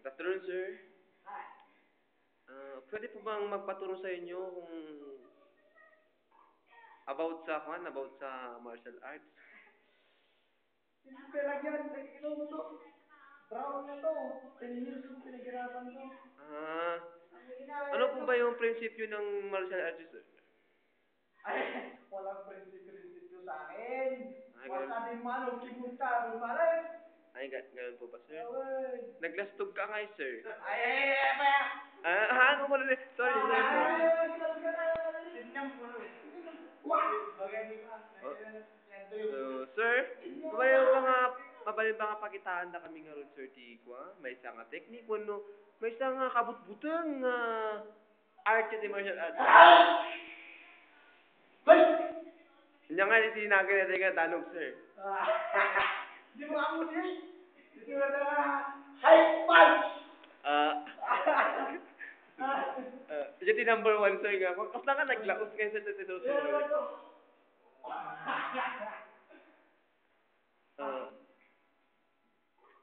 Good afternoon, sir. Pwede po bang magpaturo sa inyo kung about sa martial arts? Simple lang yan. Ito mo to. Brown na to. 10 years yung pinaghirapan ko. Ah, Ang inaayos ano po ba yung prinsipyo ng martial arts, sir? Ay, walang prinsipyo sa akin. Ay, Basta ganun, di manong kimunta. Lumalas. ganun po ba, sir? Away. Naglastog ka nga, sir. Ay, pa. Ano mo na, sorry, sir, sorry. Oh, so, sir, mabalin ba nga pakitaan na kami nga ron, sir, tikwa? May isa nga technique, no? May isa nga kabutbutang art di martial arts. Hindi nga sinagin natin nga tanong, sir. Di mo ako siya. Di mo na high punch. Jadi number 1, sir, nga. Kung ka naglaos kayo sa susunod.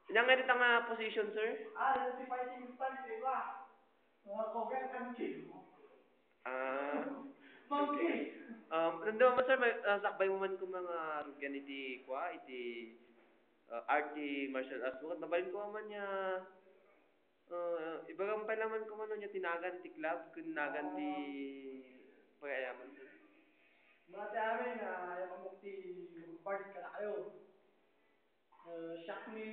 Ilang nga dito nga position, sir? Si fighting style, di ba? Kogan monkey. Okay. Nandun mo, sir, sakbay mo man kung mga rugyan iti kwa, iti art ti martial arts. Bukod mabalin ko man niya, ibagang pa naman ko man niya tinagan ti club, tinagan ti pagayaman, sir. Mga sa amin, yung mamukti, party ka na kayo. Shock ni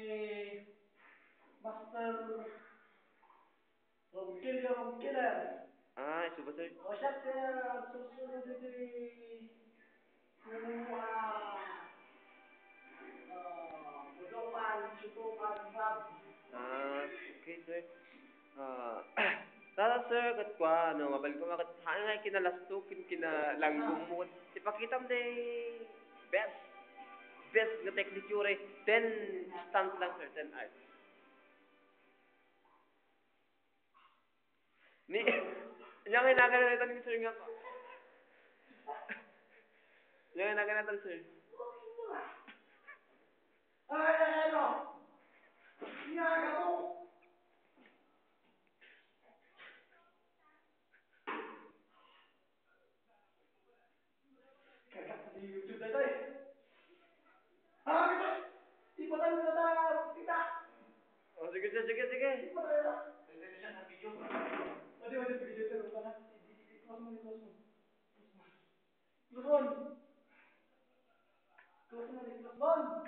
Master Rom Killer. Ito ba, sir? O shock susunod dito yung Budokan, Sutukan, Club. Okay, sir. Tara, sir, kat kwa, mabalik ko makat, nga kinalastok, kinalanggong mo, ipakita mo na best na technique yure, 10 stunts lang, sir, 10 arts. Yung naganatan ni sir nga ko. Yung naganatan, sir. Ay, ano? Niyaga mo! Di YouTube na ito eh. Kita! Ipatan mo na kita! Sige, sir, sige. Ipatan na. Wadi, video ito. Close mo. Close mo.